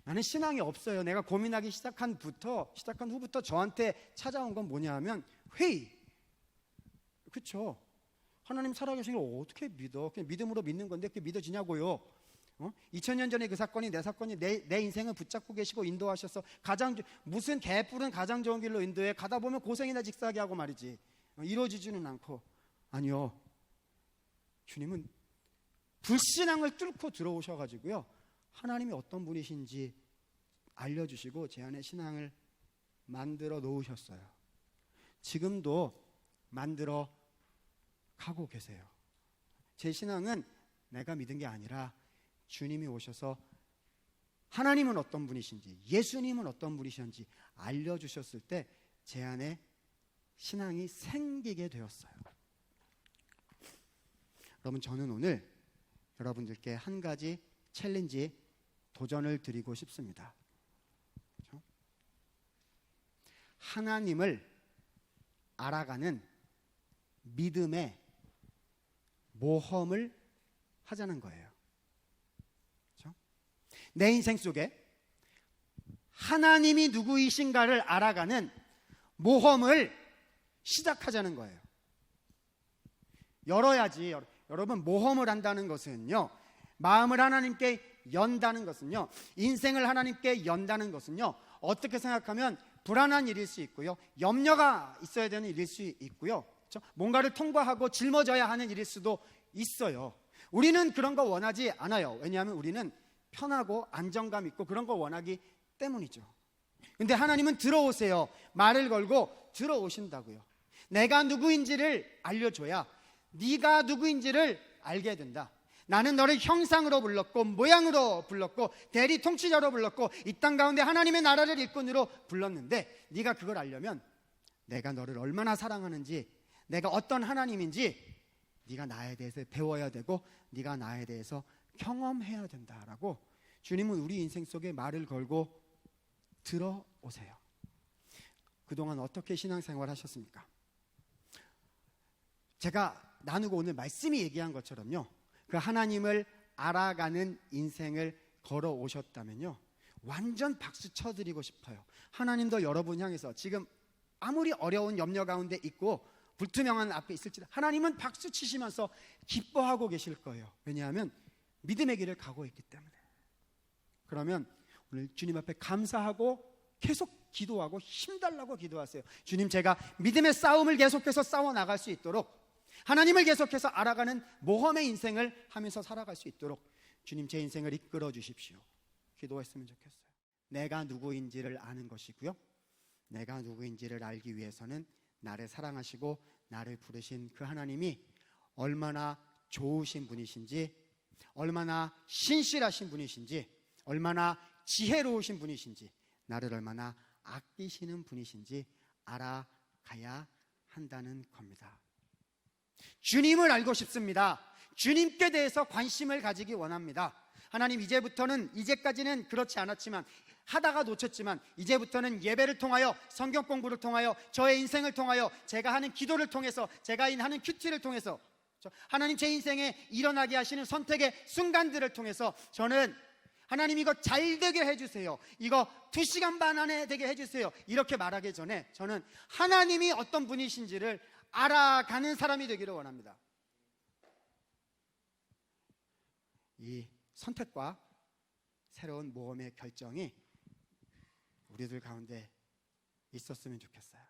나는 신앙이 없어요. 내가 고민하기 시작한 후부터 저한테 찾아온 건 뭐냐면 회의. 그렇죠? 하나님 살아계시길 어떻게 믿어? 그냥 믿음으로 믿는 건데 그게 믿어지냐고요. 2000년 전에 그 사건이 내 사건이, 내 인생을 붙잡고 계시고 인도하셔서 무슨 개뿔은 가장 좋은 길로 인도해, 가다 보면 고생이나 직사하게 하고 말이지, 이루어지지는 않고. 아니요, 주님은 불신앙을 뚫고 들어오셔가지고요, 하나님이 어떤 분이신지 알려주시고 제 안에 신앙을 만들어 놓으셨어요. 지금도 만들어 가고 계세요. 제 신앙은 내가 믿은 게 아니라 주님이 오셔서 하나님은 어떤 분이신지, 예수님은 어떤 분이신지 알려주셨을 때 제 안에 신앙이 생기게 되었어요. 여러분, 저는 오늘 여러분들께 한 가지 챌린지, 도전을 드리고 싶습니다. 그렇죠? 하나님을 알아가는 믿음의 모험을 하자는 거예요. 그렇죠? 내 인생 속에 하나님이 누구이신가를 알아가는 모험을 시작하자는 거예요. 열어야지. 여러분, 모험을 한다는 것은요, 마음을 하나님께 연다는 것은요, 인생을 하나님께 연다는 것은요, 어떻게 생각하면 불안한 일일 수 있고요, 염려가 있어야 되는 일일 수 있고요, 그렇죠? 뭔가를 통과하고 짊어져야 하는 일일 수도 있어요. 우리는 그런 거 원하지 않아요. 왜냐하면 우리는 편하고 안정감 있고 그런 거 원하기 때문이죠. 근데 하나님은 들어오세요. 말을 걸고 들어오신다고요. 내가 누구인지를 알려줘야 네가 누구인지를 알게 된다. 나는 너를 형상으로 불렀고 모양으로 불렀고 대리 통치자로 불렀고 이 땅 가운데 하나님의 나라를 일꾼으로 불렀는데 네가 그걸 알려면 내가 너를 얼마나 사랑하는지, 내가 어떤 하나님인지 네가 나에 대해서 배워야 되고 네가 나에 대해서 경험해야 된다라고 주님은 우리 인생 속에 말을 걸고 들어오세요. 그동안 어떻게 신앙생활 하셨습니까? 제가 나누고 오늘 말씀이 얘기한 것처럼요, 그 하나님을 알아가는 인생을 걸어오셨다면요, 완전 박수 쳐드리고 싶어요. 하나님도 여러분 향해서 지금 아무리 어려운 염려 가운데 있고 불투명한 앞에 있을지라도 하나님은 박수 치시면서 기뻐하고 계실 거예요. 왜냐하면 믿음의 길을 가고 있기 때문에. 그러면 오늘 주님 앞에 감사하고 계속 기도하고 힘달라고 기도하세요. 주님, 제가 믿음의 싸움을 계속해서 싸워나갈 수 있도록, 하나님을 계속해서 알아가는 모험의 인생을 하면서 살아갈 수 있도록 주님, 제 인생을 이끌어 주십시오. 기도했으면 좋겠어요. 내가 누구인지를 아는 것이고요, 내가 누구인지를 알기 위해서는 나를 사랑하시고 나를 부르신 그 하나님이 얼마나 좋으신 분이신지, 얼마나 신실하신 분이신지, 얼마나 지혜로우신 분이신지, 나를 얼마나 아끼시는 분이신지 알아가야 한다는 겁니다. 주님을 알고 싶습니다. 주님께 대해서 관심을 가지기 원합니다. 하나님, 이제까지는 그렇지 않았지만, 하다가 놓쳤지만 이제부터는 예배를 통하여, 성경 공부를 통하여, 저의 인생을 통하여, 제가 하는 기도를 통해서, 제가 하는 큐티를 통해서, 하나님 제 인생에 일어나게 하시는 선택의 순간들을 통해서 저는 하나님 이거 잘 되게 해주세요, 이거 2시간 반 안에 되게 해주세요, 이렇게 말하기 전에 저는 하나님이 어떤 분이신지를 알아가는 사람이 되기를 원합니다. 이 선택과 새로운 모험의 결정이 우리들 가운데 있었으면 좋겠어요.